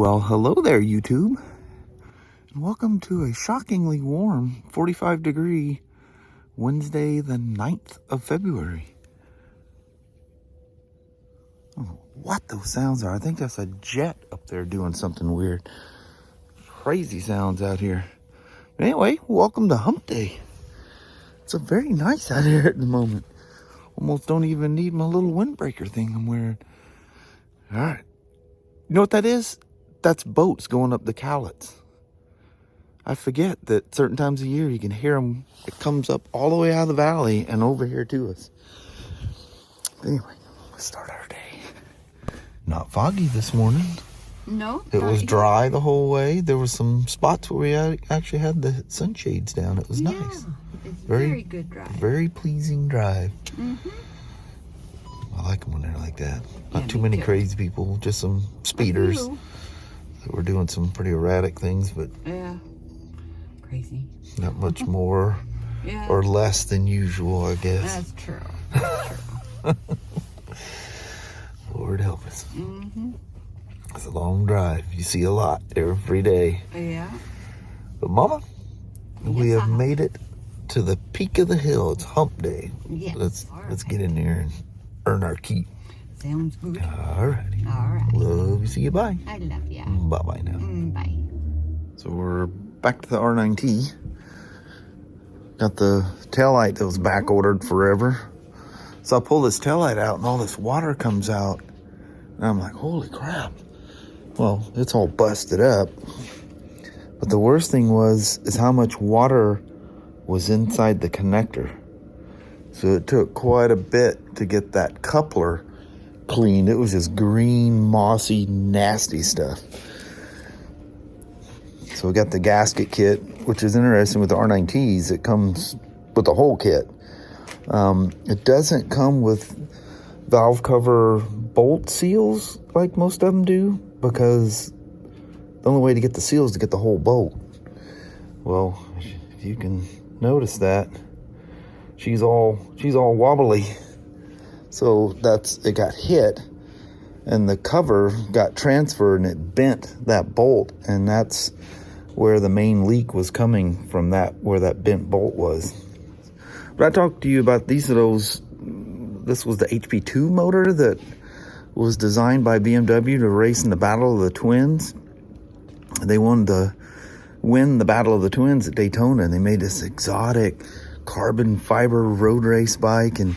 Well, hello there, YouTube, and welcome to a shockingly warm 45-degree Wednesday, the 9th of February. I don't know what those sounds are. I think that's a jet up there doing something weird. Crazy sounds out here. But anyway, welcome to Hump Day. It's very nice out here at the moment. Almost don't even need my little windbreaker thing I'm wearing. All right. You know what that is? That's boats going up the Cowlitz. I forget that certain times of year you can hear them. It comes up all the way out of the valley and over here to us. Anyway, let's start our day. Not foggy this morning. No. It was dry the whole way. There were some spots where we actually had the sunshades down. It was nice. It's very good drive. Very pleasing drive. Mm-hmm. I like them when they're like that. Not Yeah, too me many too. crazy people, just some speeders that were doing some pretty erratic things, but Yeah. Crazy. not much more Yeah. or less than usual, I guess. That's true. That's true. Lord help us. Mm-hmm. It's a long drive. You see a lot every day. Yeah. But Mama, we Yes, have made it to the peak of the hill. It's Hump Day. Yes. Let's get in there and earn our keep. Sounds good. All righty. All right. Love you. See you. Bye. I love ya. Bye-bye now. Bye. So we're back to the RnineT. Got the taillight that was back ordered forever. So I pull this taillight out and all this water comes out. And I'm like, holy crap. Well, it's all busted up. But the worst thing is how much water was inside the connector. So it took quite a bit to get that coupler cleaned. It was just green, mossy, nasty stuff. So we got the gasket kit, which is interesting with the R9Ts. It comes with the whole kit. It doesn't come with valve cover bolt seals like most of them do, because the only way to get the seals is to get the whole bolt. Well, if you can notice that, she's all wobbly. So it got hit, and the cover got transferred, and it bent that bolt, and that's where the main leak was coming from, where that bent bolt was. But I talked to you about this was the HP2 motor that was designed by BMW to race in the Battle of the Twins. They wanted to win the Battle of the Twins at Daytona, and they made this exotic carbon fiber road race bike. And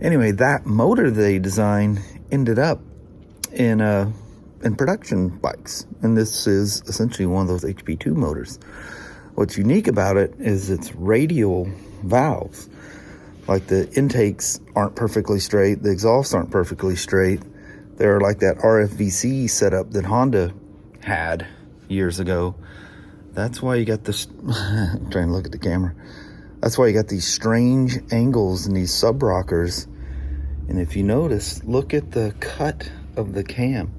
anyway, that motor they designed ended up in production bikes, and this is essentially one of those HP2 motors. What's unique about it is its radial valves. Like, the intakes aren't perfectly straight, the exhausts aren't perfectly straight. They're like that RFVC setup that Honda had years ago. That's why you got this I'm trying to look at the camera. That's why you got these strange angles and these sub rockers. And if you notice, look at the cut of the cam.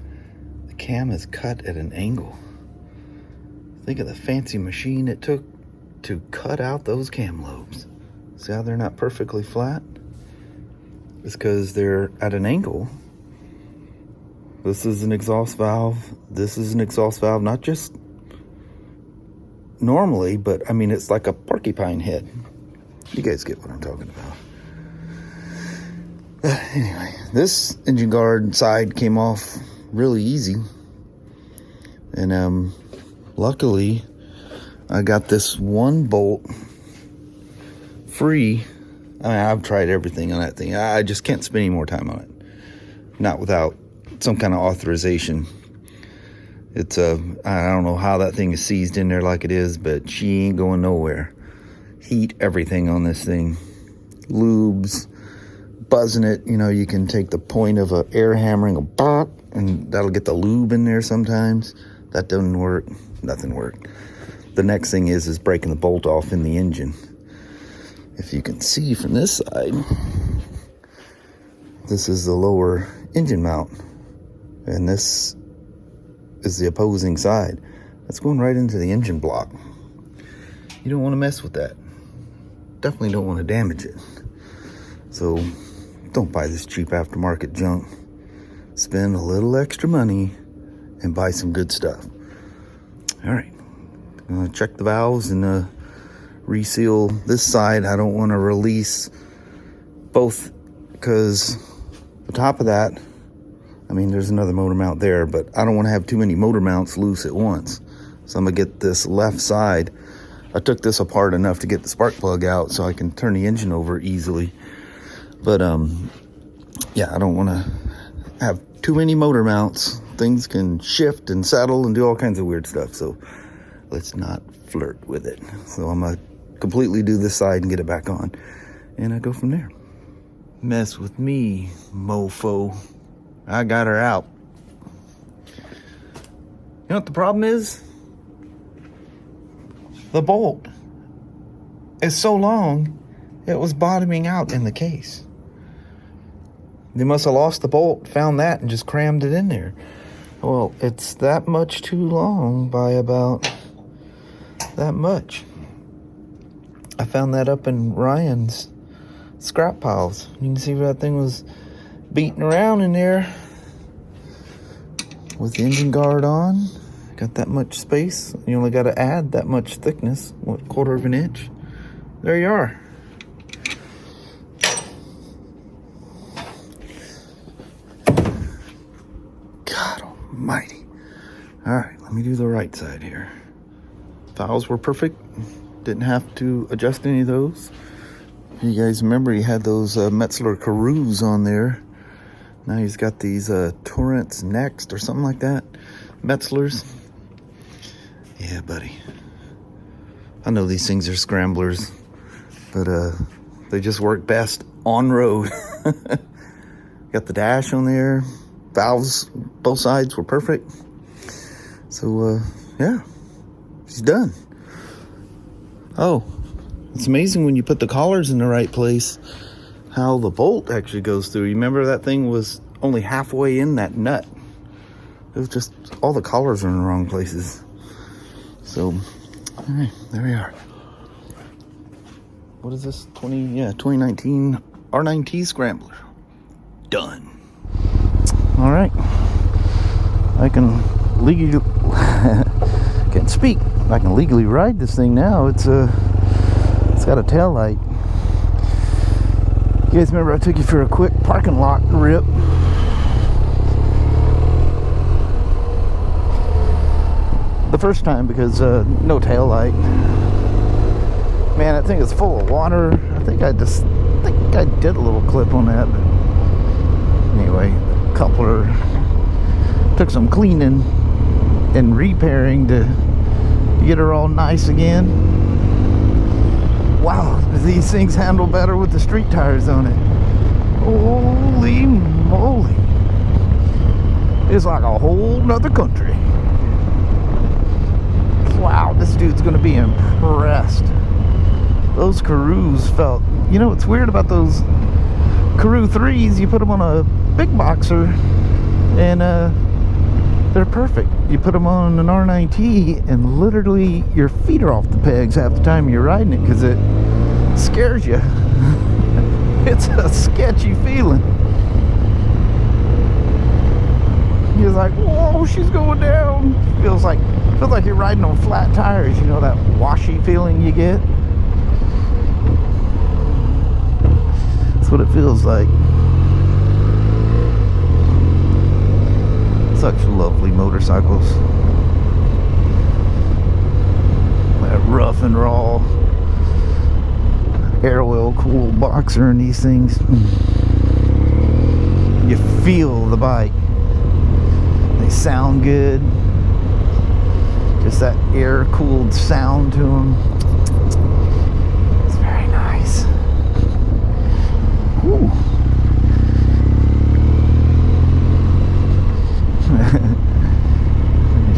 The cam is cut at an angle. Think of the fancy machine it took to cut out those cam lobes. See how they're not perfectly flat? It's because they're at an angle. This is an exhaust valve. This is an exhaust valve, not just normally, but I mean, it's like a porcupine head. You guys get what I'm talking about. But anyway, this engine guard side came off really easy. And luckily, I got this one bolt free. I mean, I've tried everything on that thing. I just can't spend any more time on it. Not without some kind of authorization. It's I don't know how that thing is seized in there like it is, but she ain't going nowhere. Heat everything on this thing. Lubes, buzzing it. You know, you can take the point of an air hammer and go bop, and that'll get the lube in there sometimes. That doesn't work. Nothing worked. The next thing is breaking the bolt off in the engine. If you can see from this side, this is the lower engine mount, and this is the opposing side. That's going right into the engine block. You don't want to mess with that. Definitely don't want to damage it. So don't buy this cheap aftermarket junk. Spend a little extra money and buy some good stuff. All right, I'm gonna check the valves and reseal this side. I don't want to release both because the top of that, I mean, there's another motor mount there, but I don't want to have too many motor mounts loose at once. So I'm gonna get this left side. I took this apart enough to get the spark plug out so I can turn the engine over easily. But yeah, I don't want to have too many motor mounts. Things can shift and settle and do all kinds of weird stuff. So let's not flirt with it. So I'm gonna completely do this side and get it back on, and I go from there. Mess with me, mofo. I got her out. You know what the problem is? The bolt is so long, it was bottoming out in the case. They must have lost the bolt, found that, and just crammed it in there. Well, it's that much too long by about that much. I found that up in Ryan's scrap piles. You can see where that thing was beating around in there with the engine guard on. Got that much space. You only got to add that much thickness. What, 1/4 of an inch? There you are. God almighty. All right, let me do the right side here. Valves were perfect. Didn't have to adjust any of those. You guys remember he had those Metzler Carews on there. Now he's got these Torrents Next or something like that. Metzlers. Yeah, buddy. I know these things are scramblers, but they just work best on road. Got the dash on there. Valves, both sides were perfect. So, yeah, she's done. Oh, it's amazing when you put the collars in the right place, how the bolt actually goes through. You remember that thing was only halfway in that nut. It was just, all the collars are in the wrong places. So, all right, there we are. What is this? 2019 RnineT Scrambler. Done. All right. I can legally, can't speak. I can legally ride this thing now. It's got a tail light. You guys remember I took you for a quick parking lot rip? The first time because no tail light. Man, that thing is full of water. I think I did a little clip on that. But anyway, the coupler took some cleaning and repairing to get her all nice again. Wow, these things handle better with the street tires on it. Holy moly. It's like a whole nother country. Wow, this dude's gonna be impressed. Those Carews felt, you know what's weird about those Carew 3s, you put them on a big boxer and they're perfect. You put them on an RnineT and literally your feet are off the pegs half the time you're riding it because it scares you. It's a sketchy feeling. You're like, whoa, she's going down. Feels like you're riding on flat tires. You know that washy feeling you get? That's what it feels like. Such lovely motorcycles. That rough and raw air oil cool boxer in these things. You feel the bike. They sound good. Just that air cooled sound to them. It's very nice. Whew.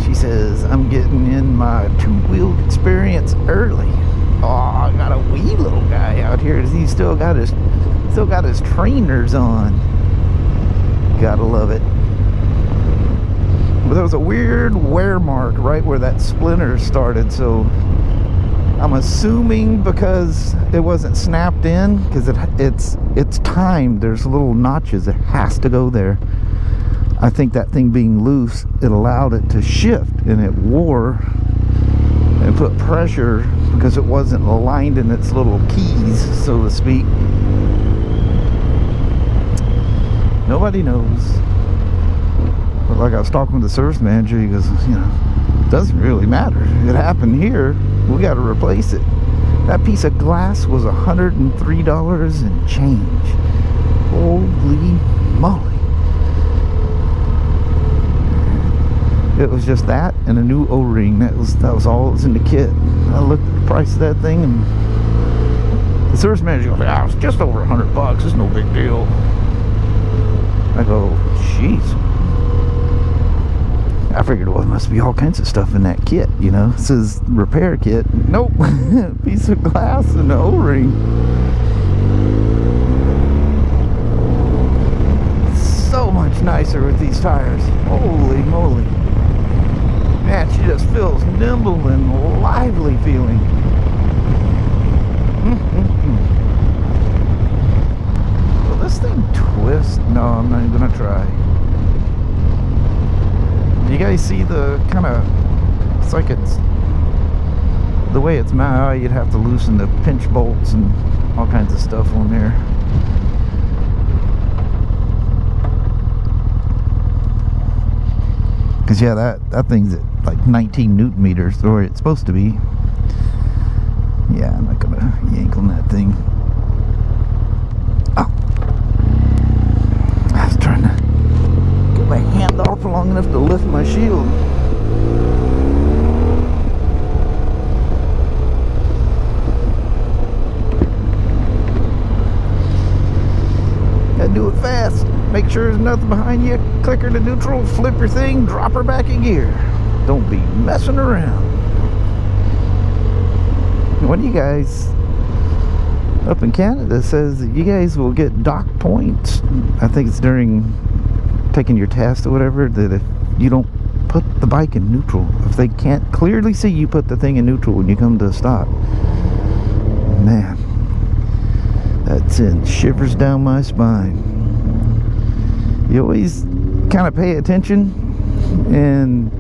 She says, I'm getting in my two-wheeled experience early. Oh, I got a wee little guy out here. He's still got his trainers on. Gotta love it. But there was a weird wear mark right where that splinter started, so I'm assuming because it wasn't snapped in, because it's timed. There's little notches. It has to go there. I think that thing being loose, it allowed it to shift, and it wore and put pressure because it wasn't aligned in its little keys, so to speak. Nobody knows. But like I was talking with the service manager, he goes, you know, it doesn't really matter. It happened here, we got to replace it. That piece of glass was $103 and change. Holy moly. It was just that and a new O-ring. That was all that was in the kit. I looked at the price of that thing, and the service manager goes, it's just over $100. It's no big deal. I go, jeez. I figured, well, there must be all kinds of stuff in that kit, you know. It says repair kit. Nope. Piece of glass and an O-ring. So much nicer with these tires. Holy moly. Man, she just feels nimble and lively feeling. Will this thing twist? No, I'm not even gonna try. You guys see the kind of, it's like it's, the way it's mounted, you'd have to loosen the pinch bolts and all kinds of stuff on there. Because yeah, that thing's at like 19 newton meters, or it's supposed to be. Yeah, I'm not gonna yank on that thing. Oh, I was trying to get my hand off long enough to lift my shield. Gotta do it fast. Make sure there's nothing behind you. Click her to neutral, flip your thing, drop her back in gear. Don't be messing around. What do you guys up in Canada says that you guys will get dock points? I think it's during taking your test or whatever, that if you don't put the bike in neutral, if they can't clearly see you put the thing in neutral when you come to a stop, man, that sends shivers down my spine. You always kind of pay attention and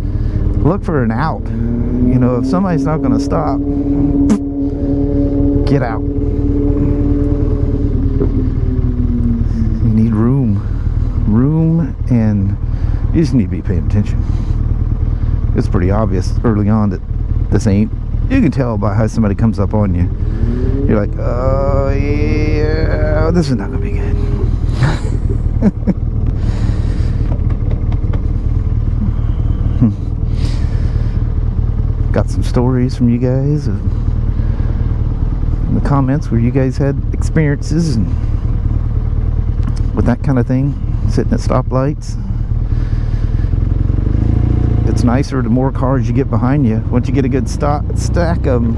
look for an out. You know, if somebody's not going to stop, get out. You need room, and you just need to be paying attention. It's pretty obvious early on that this ain't, you can tell by how somebody comes up on you. You're like, oh yeah, this is not going to be good. Got some stories from you guys in the comments where you guys had experiences and with that kind of thing, sitting at stoplights. It's nicer the more cars you get behind you. Once you get a good stack of them,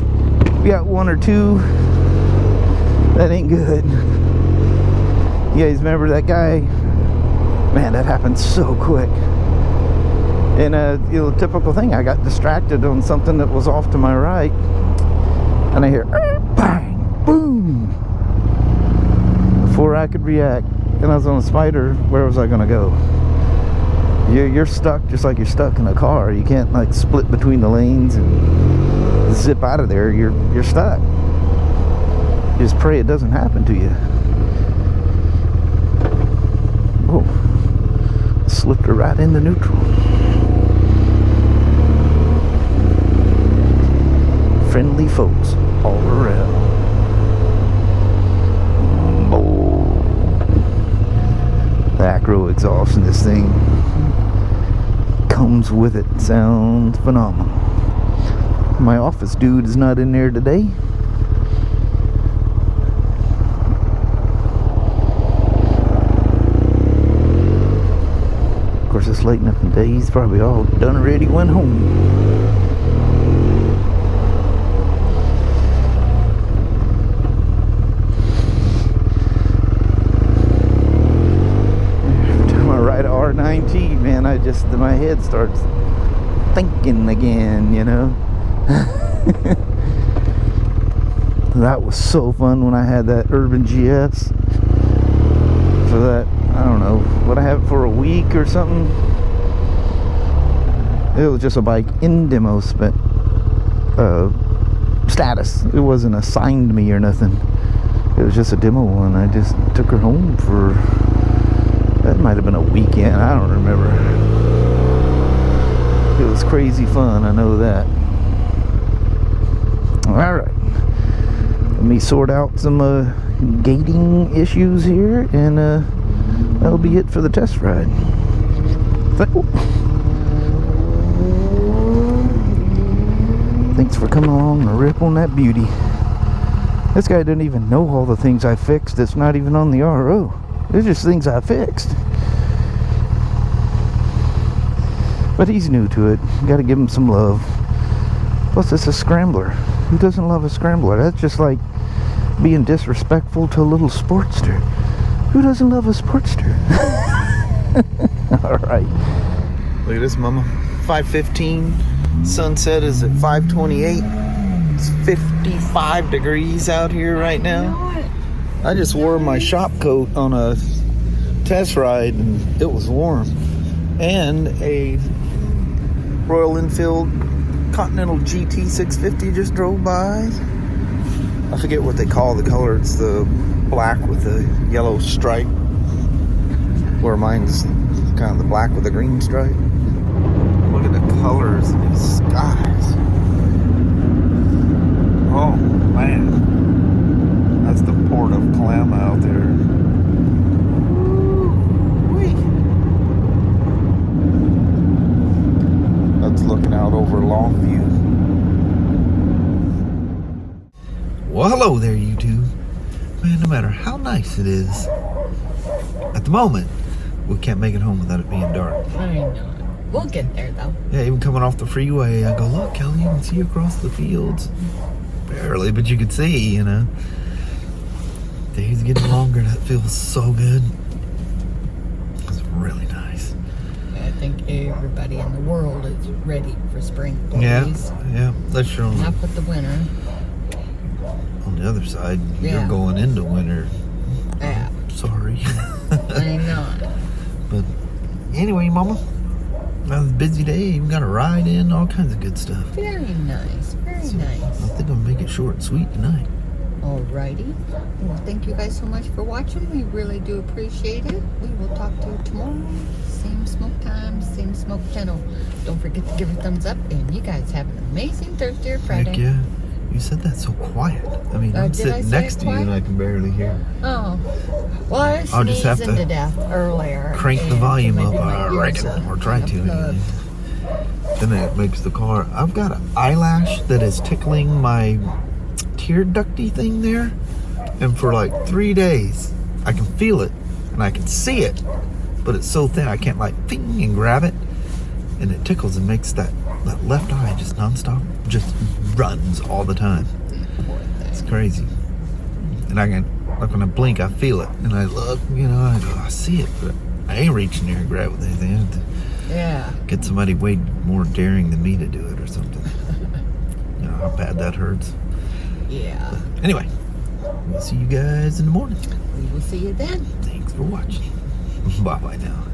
you got one or two, that ain't good. You guys remember that guy? Man, that happened so quick. And you know, typical thing, I got distracted on something that was off to my right, and I hear bang, boom, before I could react. And I was on a spider. Where was I gonna go? You're stuck just like you're stuck in a car. You can't like split between the lanes and zip out of there. You're stuck. You just pray it doesn't happen to you. Oh, slipped her right into neutral. Friendly folks all around. Oh, the acro exhaust in this thing comes with it. Sounds phenomenal. My office dude is not in there today. Of course, it's late enough in the day. He's probably all done already, went home. RnineT, man, my head starts thinking again, you know. That was so fun when I had that Urban GS for that, I I don't know, would I have it for a week or something? It was just a bike in demo status. It wasn't assigned to me or nothing. It was just a demo one. I just took her home for, that might have been a weekend. I don't remember. It was crazy fun, I know that. Alright. Let me sort out some gating issues here, and that'll be it for the test ride. Thanks for coming along and rip on that beauty. This guy doesn't even know all the things I fixed. It's not even on the RO. It's just things I fixed. But he's new to it. Gotta give him some love. Plus, it's a Scrambler. Who doesn't love a Scrambler? That's just like being disrespectful to a little Sportster. Who doesn't love a Sportster? Alright. Look at this, mama. 5:15. Sunset is at 5:28. It's 55 degrees out here right now. I just wore my shop coat on a test ride and it was warm. And a Royal Enfield Continental GT 650 just drove by. I forget what they call the color. It's the black with the yellow stripe. Where mine's kind of the black with the green stripe. Look at the colors in these skies. Oh man. That's the port of Kalama out there. Woo-wee. That's looking out over Longview. Well, hello there, YouTube. Man, no matter how nice it is, at the moment, we can't make it home without it being dark. I know. We'll get there, though. Yeah, even coming off the freeway, I go, look, Kelly, you can see across the fields. Barely, but you can see, you know. Days getting longer. That feels so good. It's really nice. I think everybody in the world is ready for spring. Yeah, that's true. Not with the winter. On the other side, Yeah. you're going into winter. Yeah. Sorry. I know. But anyway, mama, that was a busy day. Even got a ride in, all kinds of good stuff. Very nice. Very nice. I think I'm gonna make it short and sweet tonight. Alrighty. Well, thank you guys so much for watching. We really do appreciate it. We will talk to you tomorrow. Same smoke time, same smoke channel. Don't forget to give it a thumbs up. And you guys have an amazing Thursday or Friday. Heck yeah. You said that so quiet. I mean, I'm sitting next to you and I can barely hear. Oh. Well, I I'll just have sneezed to death earlier. Crank the volume up, I reckon, or try to. Anyway. Then it makes the car. I've got an eyelash that is tickling my tear ducty thing there, and for like 3 days I can feel it and I can see it, but it's so thin I can't like ping and grab it, and it tickles and makes that left eye just nonstop, just runs all the time. It's crazy. And I can, like when I blink, I feel it, and I look, you know, I go, I see it, but I ain't reaching there and grab with anything. I have to get somebody way more daring than me to do it or something. You know how bad that hurts. Yeah. But anyway, we'll see you guys in the morning. We will see you then. Thanks for watching. Bye-bye now.